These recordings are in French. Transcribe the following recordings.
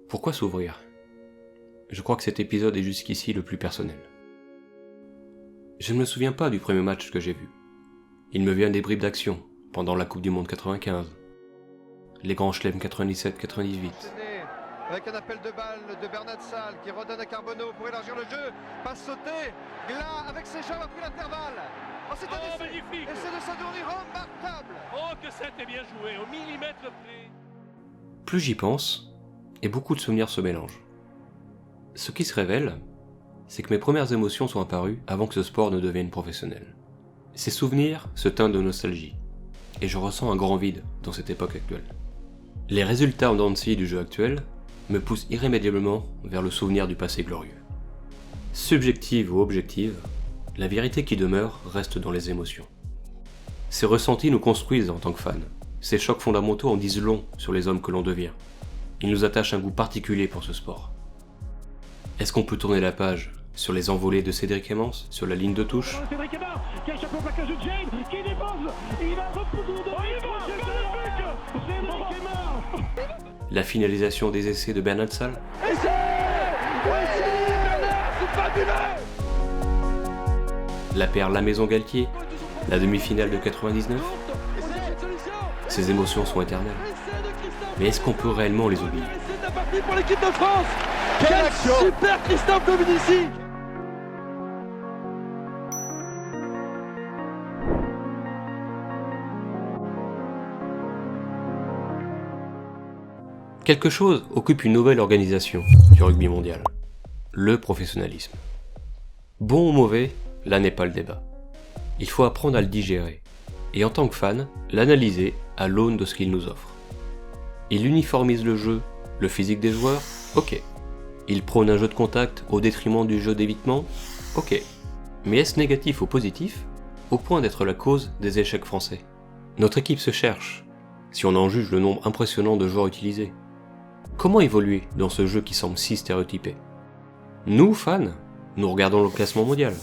Pourquoi s'ouvrir? Je crois que cet épisode est jusqu'ici le plus personnel. Je ne me souviens pas du premier match que j'ai vu. Il me vient des bribes d'action pendant la Coupe du Monde 95, les grands chelems 97-98. Avec un appel de balle de Bernat Salle qui redonne à Carbonneau pour élargir le jeu. Passe sautée. Glas avec ses jambes a pris l'intervalle. Oh, c'est un essai. Magnifique. Essai de Sadouri remarquable. Oh, que ça t'est bien joué, au millimètre près. Plus j'y pense, et beaucoup de souvenirs se mélangent. Ce qui se révèle, c'est que mes premières émotions sont apparues avant que ce sport ne devienne professionnel. Ces souvenirs se teintent de nostalgie, et je ressens un grand vide dans cette époque actuelle. Les résultats en dents de scie du jeu actuel me poussent irrémédiablement vers le souvenir du passé glorieux. Subjective ou objective, la vérité qui demeure reste dans les émotions. Ces ressentis nous construisent en tant que fans. Ces chocs fondamentaux en disent long sur les hommes que l'on devient. Ils nous attachent un goût particulier pour ce sport. Est-ce qu'on peut tourner la page sur les envolées de Cédric Emmens, sur la ligne de touche? Cédric Emmens qui a échappé au plaquage de James, qui dépose, il a repoussé Cédric Emmens. La finalisation des essais de Bernat Salle? La paire La Maison-Galtier, la demi-finale de 99? Ces émotions sont éternelles. Mais est-ce qu'on peut réellement les oublier? C'est parti pour l'équipe de France. Quel super Christophe Dominici. Quelque chose occupe une nouvelle organisation du rugby mondial, le professionnalisme. Bon ou mauvais, là n'est pas le débat. Il faut apprendre à le digérer, et en tant que fan, l'analyser à l'aune de ce qu'il nous offre. Il uniformise le jeu, le physique des joueurs, ok. Il prône un jeu de contact au détriment du jeu d'évitement, ok. Mais est-ce négatif ou positif, au point d'être la cause des échecs français? Notre équipe se cherche, si on en juge le nombre impressionnant de joueurs utilisés. Comment évoluer dans ce jeu qui semble si stéréotypé? Nous, fans, nous regardons le classement mondial,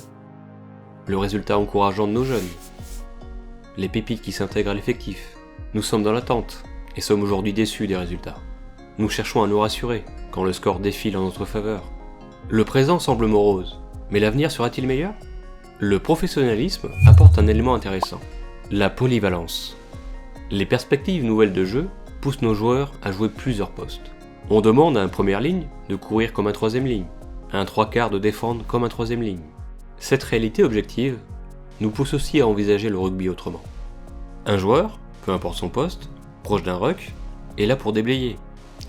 le résultat encourageant de nos jeunes, les pépites qui s'intègrent à l'effectif. Nous sommes dans l'attente et sommes aujourd'hui déçus des résultats. Nous cherchons à nous rassurer quand le score défile en notre faveur. Le présent semble morose, mais l'avenir sera-t-il meilleur? Le professionnalisme apporte un élément intéressant, la polyvalence. Les perspectives nouvelles de jeu poussent nos joueurs à jouer plusieurs postes. On demande à un première ligne de courir comme un troisième ligne, à un trois quarts de défendre comme un troisième ligne. Cette réalité objective nous pousse aussi à envisager le rugby autrement. Un joueur, peu importe son poste, proche d'un ruck, est là pour déblayer.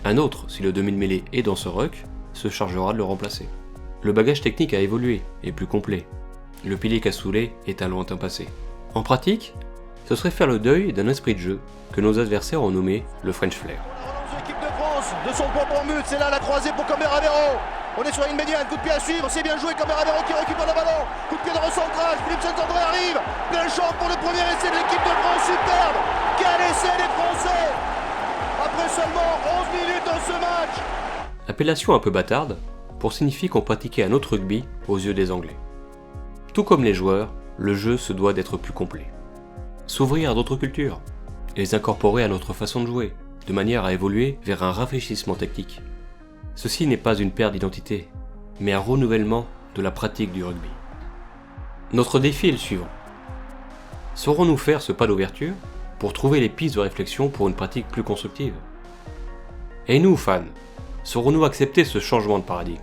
Un autre, si le demi-mêlée est dans ce ruck, se chargera de le remplacer. Le bagage technique a évolué, et plus complet. Le pilier cassoulet est un lointain passé. En pratique, ce serait faire le deuil d'un esprit de jeu que nos adversaires ont nommé le French Flair. L'équipe de France, de son propre but, c'est là la croisée pour Camberavero. On est sur une médiane, coup de pied à suivre, c'est bien joué Camberavero qui récupère le ballon. Coup de pied de recentrage, Philippe Saint-André arrive. Plein champ pour le premier essai de l'équipe de France, superbe. Quel essai des Français après seulement 11 minutes dans ce match. Appellation un peu bâtarde pour signifier qu'on pratiquait un autre rugby aux yeux des Anglais. Tout comme les joueurs, le jeu se doit d'être plus complet. S'ouvrir à d'autres cultures, et les incorporer à notre façon de jouer, de manière à évoluer vers un rafraîchissement tactique. Ceci n'est pas une perte d'identité, mais un renouvellement de la pratique du rugby. Notre défi est le suivant. Saurons-nous faire ce pas d'ouverture pour trouver les pistes de réflexion pour une pratique plus constructive? Et nous, fans, saurons-nous accepter ce changement de paradigme?